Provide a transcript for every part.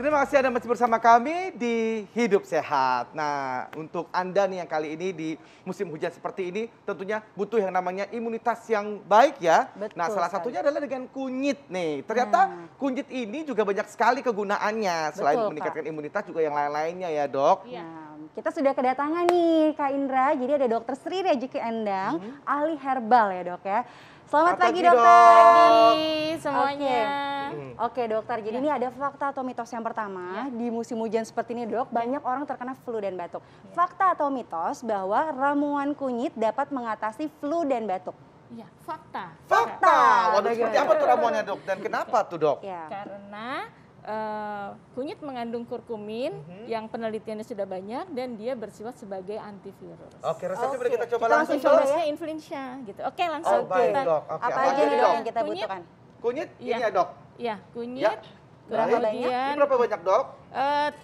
Terima kasih Anda masih bersama kami di Hidup Sehat. Nah, untuk Anda nih yang kali ini di musim hujan seperti ini tentunya butuh yang namanya imunitas yang baik ya. Betul Nah, salah sekali. satunya adalah dengan kunyit nih. Ternyata kunyit ini juga banyak sekali kegunaannya. Selain Betul, meningkatkan Kak. imunitas juga yang lain-lainnya ya, Dok. Nah, kita sudah kedatangan nih Kak Indra, jadi ada Dokter Sri Rejeki Endang, ahli herbal ya Dok ya. Selamat pagi Dok. dokter. Pagi semuanya. Oke dokter, jadi ini ada fakta atau mitos yang pertama. Di musim hujan seperti ini dok, banyak orang terkena flu dan batuk. Fakta atau mitos bahwa ramuan kunyit dapat mengatasi flu dan batuk. Iya, fakta. Fakta. Waduh, seperti apa tuh ramuannya, Dok? Dan kenapa tuh, Dok? Ya. Karena kunyit mengandung kurkumin yang penelitiannya sudah banyak dan dia bersifat sebagai antivirus. Oke, resepnya boleh kita coba Kita langsung, langsung coba Dok? Biasanya influenza gitu. Oke, langsung Oh, baik, kita. Dok. Oke, Apa apa aja aja nih nih, dok Dok? yang kita Kunyit. butuhkan? Kunyit Iya. ini ya, Dok? Iya, kunyit. Ya. Berapa Baik. banyak? Ini berapa banyak, Dok?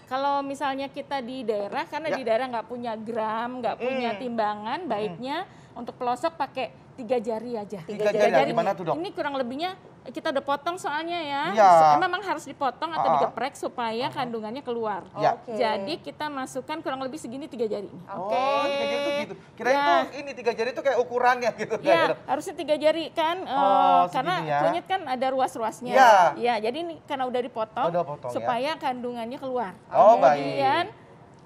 Kalau misalnya kita di daerah, karena Ya. di daerah nggak punya gram, nggak punya timbangan, baiknya untuk pelosok pakai 3 jari aja. Tiga jari, gimana tuh, Dok? Ini kurang lebihnya kita udah potong soalnya ya. Iya. Memang harus dipotong atau digeprek supaya kandungannya keluar. Ya. Oke. Jadi kita masukkan kurang lebih segini 3 jari. Oh, 3 jari tuh gitu. Kirain Ya. tuh ini 3 jari tuh kayak ukurannya gitu. Ya, harusnya 3 jari kan, Oh, karena segini ya. kunyit kan ada ruas-ruasnya. Ya. Ya, jadi ini karena udah dipotong, Udah potong, ya. supaya kandungannya keluar. Oh, Kemudian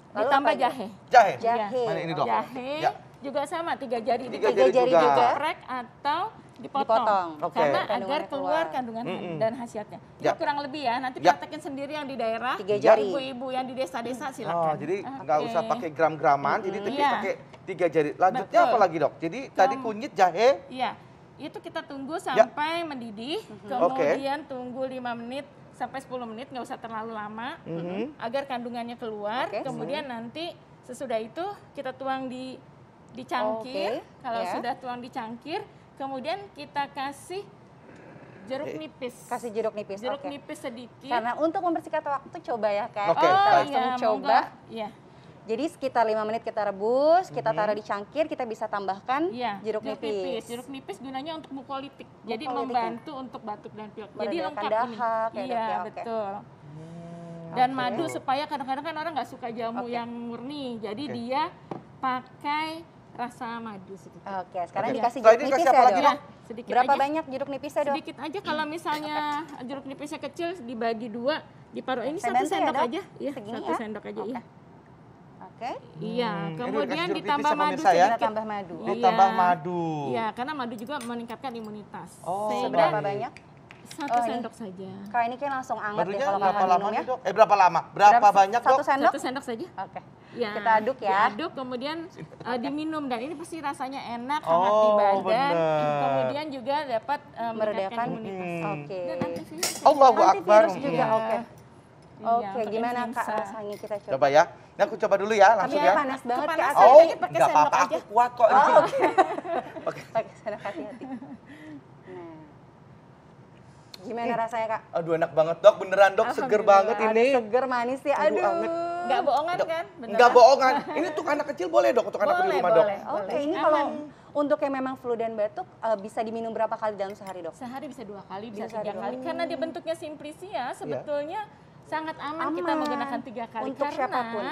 Lalu ditambah apa aja? jahe. Jahe. Jahe. Mana ini, Dok? Jahe Ya. juga sama 3 jari. Tiga jari juga. Digeprek atau dipotong. Dipotong. Oke. Karena Kandungannya agar keluar keluar. kandungan dan khasiatnya. Ini Ya. kurang lebih ya. Nanti Ya. praktekin sendiri yang di daerah. 3 jari. Ibu-ibu yang di desa-desa Oh, silakan. jadi nggak Oke. usah pakai gram-graman, jadi tapi Iya. pakai 3 jari. Lanjutnya Betul. apa lagi, Dok? Jadi tadi kunyit, jahe. Iya, itu kita tunggu Ya. sampai mendidih, Oke. kemudian tunggu 5 menit sampai 10 menit, nggak usah terlalu lama, agar kandungannya keluar. Oke. Kemudian nanti sesudah itu kita tuang di cangkir. Oke, Kalau ya. sudah tuang di cangkir, kemudian kita kasih jeruk nipis. Kasih jeruk nipis. Jeruk oke. nipis sedikit. Karena untuk mempersingkat waktu coba ya Kak. Oke, Kita baik. langsung iya, coba. monggo. Iya. Jadi sekitar 5 menit kita rebus, kita taruh di cangkir, kita bisa tambahkan Iya, jeruk nipis. Jeruk nipis gunanya untuk mukolitik. Jadi Mukolitik. membantu untuk batuk dan pilek. Jadi Meredakan lengkap dahak ini. ya, Iya, Dok, ya, oke. betul. Dan Oke. madu supaya kadang-kadang kan orang nggak suka jamu Oke. yang murni. Jadi Oke. dia pakai rasa madu sedikit. Oke, sekarang Oke. dikasih Setelah jeruk ini nipis dikasih ya apa lagi, Dok? Dok? Sedikit Berapa aja. banyak jeruk nipisnya Dok? Sedikit aja kalau misalnya jeruk nipisnya kecil dibagi 2, diparuh ini Saya 1 bantu ya, sendok Dok? aja. Iya, Segini 1 ya? sendok aja Oke. iya. Oke, Iya, Ini kemudian dikasih jeruk ditambah nipis sama madu pemirsa ya. kita sedikit. tambah madu. Iya. Ditambah madu. Iya, karena madu juga meningkatkan imunitas. Oh, Sehingga Seberapa banyak? 1 Oh, ini. sendok saja. Kak ini kayak langsung anget Madunya ya kalau berapa kakak lama minum ya. nih, Dok? Berapa lama? Berapa banyak, Dok? 1 sendok? 1 sendok saja. Oke. Ya, Kita aduk ya. Diaduk kemudian diminum dan ini pasti rasanya enak, Oh, hangat di badan. benar. Kemudian juga dapat Meredakan. meningkatkan imunitas. Oke. Dan antivirus. Allahu Akbar. Antivirus juga, Iya. oke. Iya, Oke, untuk gimana Kak influenza. rasanya kita coba? Coba ya. Ini aku coba dulu ya, langsung Iya, ya. panas banget Kak. Kepanasan. asli. Oh, Aja pakai nggak sendok apa-apa, aja. aku kuat kok. Oh, Oke. Oke. pakai sendok hati-hati. Nah. Gimana rasanya Kak? Aduh, enak banget, Dok. Beneran, Dok. Seger banget Aduh, ini. seger manis ya. Aduh, Aduh. anget. Nggak bohongan Dok, kan? Beneran? Nggak bohongan. Ini untuk anak kecil boleh, Dok? Untuk anak di Boleh, rumah, Dok? boleh. Oke, ini Aman. kalau untuk yang memang flu dan batuk bisa diminum berapa kali dalam sehari Dok? Sehari bisa 2 kali, bisa Bisa 3 dua. kali. Karena dia bentuknya simplisia, sebetulnya sangat aman, kita Aman. menggunakan 3 kali. Untuk Karena siapapun.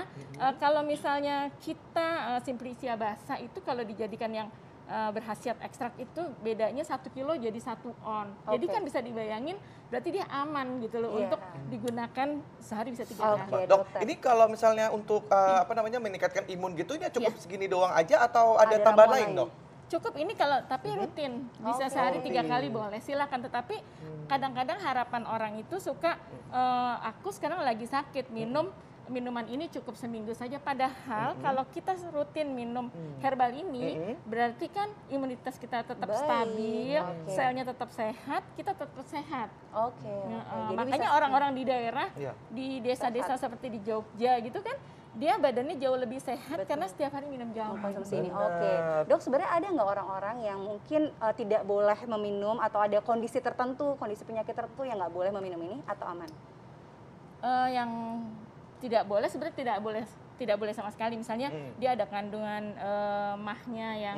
kalau misalnya kita simplisia basah itu kalau dijadikan yang berkhasiat ekstrak itu bedanya 1 kilo jadi 1 on. Jadi Oke. kan bisa dibayangin berarti dia aman gitu loh Iya. untuk digunakan sehari bisa 3 Oke. kali. Dok, dokter. ini kalau misalnya untuk apa namanya meningkatkan imun gitu, ini cukup Iya. segini doang aja atau ada Ada tambahan ramuan lain, lain? Dok? Cukup ini kalau tapi rutin bisa Oke. sehari 3 Rutin. kali boleh silakan, tetapi kadang-kadang harapan orang itu suka aku sekarang lagi sakit minum minuman ini cukup seminggu saja, padahal kalau kita rutin minum herbal ini berarti kan imunitas kita tetap Baik, stabil, oke. selnya tetap sehat, kita tetap sehat. Oke. Ya, Jadi makanya bisa- orang-orang di daerah, Iya. di desa-desa seperti di Jogja gitu kan, dia badannya jauh lebih sehat Betul. karena setiap hari minum jamu. mengkonsumsi ini. Benar. Oke. Dok, sebenarnya ada nggak orang-orang yang mungkin tidak boleh meminum atau ada kondisi tertentu, kondisi penyakit tertentu yang nggak boleh meminum ini atau aman? Yang tidak boleh sebenarnya tidak boleh tidak boleh sama sekali. Misalnya dia ada kandungan mahnya yang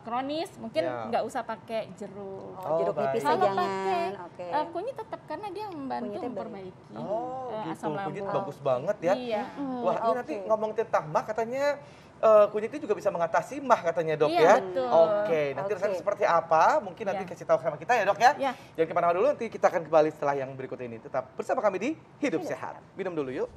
kronis, mungkin nggak usah pakai jeruk. Jeruk nipis Kalau jangan. pakai Oke. kunyit tetap karena dia membantu Kunyitnya baik. memperbaiki Gitu, asam lambung. kunyit bagus banget ya. Iya. Wah, ini nanti ngomong tentang mah katanya kunyit itu juga bisa mengatasi mah katanya dok Iya, ya. betul. Oke, nanti rasanya seperti apa? Mungkin nanti Iya. kasih tahu sama kita ya dok ya. Iya. Jangan kemana-mana dulu, nanti kita akan kembali setelah yang berikut ini. Tetap bersama kami di Hidup Sehat. Minum dulu yuk.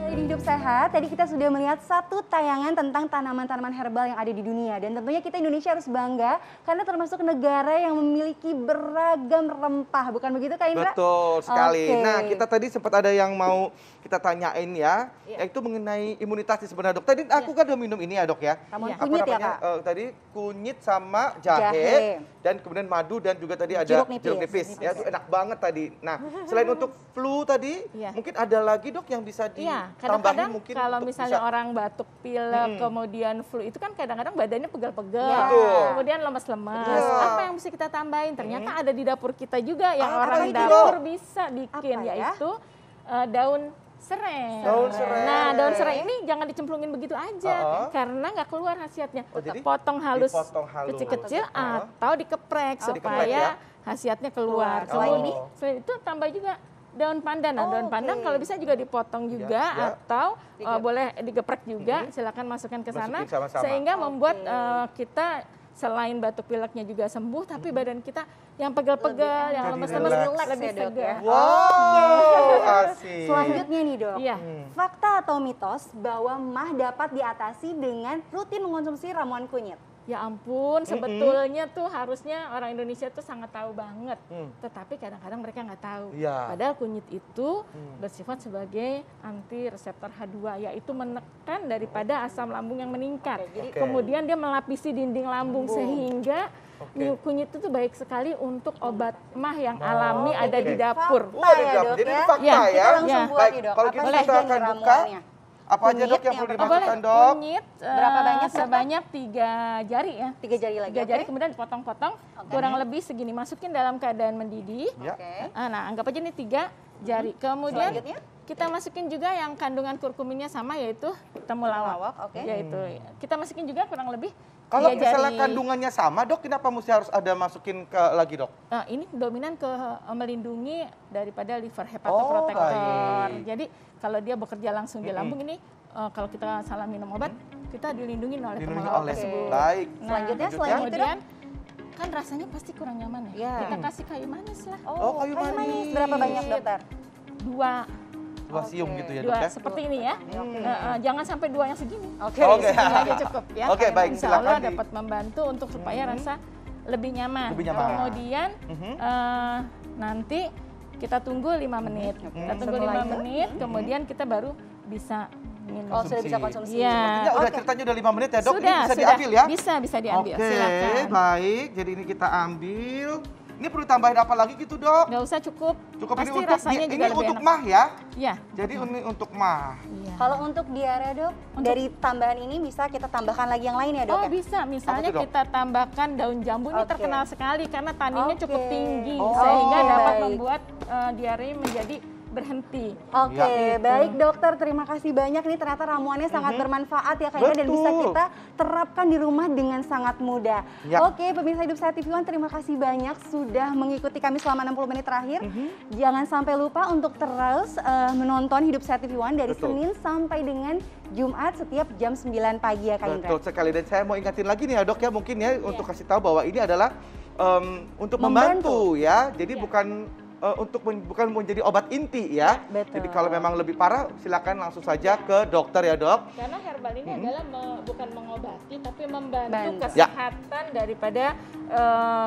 Di Hidup Sehat, tadi kita sudah melihat satu tayangan tentang tanaman-tanaman herbal yang ada di dunia. Dan tentunya kita Indonesia harus bangga karena termasuk negara yang memiliki beragam rempah. Bukan begitu Kak Indra? Betul sekali. Oke. Nah, kita tadi sempat ada yang mau kita tanyain ya, yaitu mengenai imunitas sebenarnya dok. Tadi aku kan udah minum ini ya dok ya. Ramuan Apa kunyit ya namanya? Kak? Tadi kunyit sama jahe, Jahe. dan kemudian madu dan juga tadi ada Jeruk nipis. jeruk nipis. Ya, itu enak banget tadi. Nah, selain untuk flu tadi, Iya. mungkin ada lagi dok yang bisa Iya, ditambahin kadang-kadang mungkin kalau untuk misalnya bisa- orang batuk pilek, kemudian flu itu kan kadang-kadang badannya pegel-pegel, Betul. kemudian lemas-lemas. Iya. Apa yang bisa kita tambahin? Ternyata ada di dapur kita juga yang Apa orang itu, dapur Dok? bisa bikin, Apa ya? yaitu daun serai. Daun serai. Nah, daun serai ini jangan dicemplungin begitu aja, karena nggak keluar khasiatnya. Oh, jadi Potong halus, dipotong halus. kecil-kecil atau dikeprek supaya ya? khasiatnya keluar. Selain ini? Selain itu tambah juga daun pandan. Nah, daun pandan kalau bisa juga dipotong juga ya. atau boleh digeprek juga. Silakan masukkan ke sana Masukin sama-sama. sehingga membuat kita selain batuk pileknya juga sembuh, tapi badan kita yang pegel-pegel, yang Jadi lemes-lemes relax. lebih ya, Dok, segar. ya. Wow, asik. Selanjutnya nih dok, Iya. fakta atau mitos bahwa mah dapat diatasi dengan rutin mengkonsumsi ramuan kunyit? Ya ampun, sebetulnya tuh harusnya orang Indonesia tuh sangat tahu banget. Tetapi kadang-kadang mereka nggak tahu. Iya. Padahal kunyit itu bersifat sebagai anti reseptor H2, yaitu menekan daripada asam lambung yang meningkat. Oke. Kemudian dia melapisi dinding lambung sehingga kunyit itu tuh baik sekali untuk obat mah yang alami ada di dapur. Fakta ya, Dok. Dok, Jadi ya? ini fakta Iya, ya. Kita langsung buat Baik, nih dok, kalau apa gitu saja kita nih akan buka. ramuannya? Apa aja dok Kunyit yang yang perlu pertama. dimasukkan Boleh, dok? kunyit Berapa banyak, Dok? sebanyak 3 jari ya. 3 jari lagi, 3 jari oke? kemudian dipotong-potong kurang lebih segini, masukin dalam keadaan mendidih. Ya. Oke. Nah, anggap aja ini 3 jari. Kemudian Selanjutnya? kita masukin juga yang kandungan kurkuminnya sama, yaitu temulawak. Temulawak, oke. Yaitu kita masukin juga kurang lebih Kalau 3 misalnya jari. kandungannya sama dok, kenapa mesti harus ada masukin ke lagi dok? Ini dominan ke melindungi daripada liver hepatoprotektor. baik. Jadi kalau dia bekerja langsung di lambung ini, kalau kita salah minum obat, kita dilindungi oleh Dilindungi temulawak oleh tersebut. baik. Selanjutnya, selain itu dok? Kemudian kan rasanya pasti kurang nyaman ya. Iya. Kita kasih kayu manis lah. Oh, kayu manis. Berapa banyak dokter? 2 Dua sium gitu ya dok 2 ya? seperti ini ya. Jangan sampai 2 yang segini. Oke. Oke. Segini aja cukup ya. Oke, baik, Insya Allah silakan di- dapat membantu untuk supaya rasa lebih nyaman. Lebih nyaman. Kemudian nanti kita tunggu 5 menit. Kita tunggu Setelah 5 itu? menit, kemudian kita baru bisa minum. Oh, sudah bisa konsumsi. Iya. Sepertinya udah Oke. ceritanya udah 5 menit ya dok, Sudah, ini bisa sudah. diambil ya? Bisa diambil. Oke, Silakan. baik. Jadi ini kita ambil. Ini perlu tambahin apa lagi gitu dok? Nggak usah cukup. Cukup Pasti ini untuk rasanya ini juga lebih untuk enak. mah ya? Iya. Jadi ini untuk mah. Iya. Kalau untuk diare dok, dari tambahan ini bisa kita tambahkan lagi yang lain ya dok Oh ya? bisa, misalnya Apa tuh, Dok? kita tambahkan daun jambu, ini Oke. terkenal sekali karena taninnya Oke. cukup tinggi Oh, sehingga dapat baik. membuat diare menjadi berhenti. Oke, Ya. baik dokter, terima kasih banyak. Ini ternyata ramuannya sangat bermanfaat ya Kak Ida, dan bisa Betul. kita terapkan di rumah dengan sangat mudah. Ya. Oke, pemirsa Hidup Sehat TV One, terima kasih banyak sudah mengikuti kami selama 60 menit terakhir. Jangan sampai lupa untuk terus menonton Hidup Sehat TV One dari Betul. Senin sampai dengan Jumat setiap jam 9 pagi ya Kak Indra. Betul sekali, dan saya mau ingatin lagi nih ya dok ya, mungkin ya untuk kasih tahu bahwa ini adalah untuk Membantu. membantu ya, jadi bukan bukan menjadi obat inti ya. Betul. Jadi kalau memang lebih parah silakan langsung saja ke dokter ya dok. Karena herbal ini adalah bukan mengobati tapi membantu Bantu. Ya. kesehatan daripada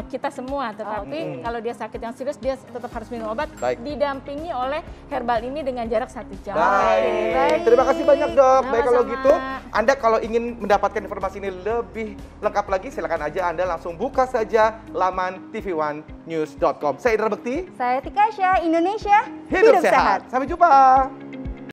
kita semua. Tetapi kalau dia sakit yang serius dia tetap harus minum obat, Baik. didampingi oleh herbal ini dengan jarak 1 jam. Baik, terima kasih banyak dok. Baik, kalau Sama-sama. gitu Anda kalau ingin mendapatkan informasi ini lebih lengkap lagi, silakan aja Anda langsung buka saja laman tv1news.com. Saya Indra Bekti, Saya Tika Syah, Indonesia hidup sehat. Sampai jumpa.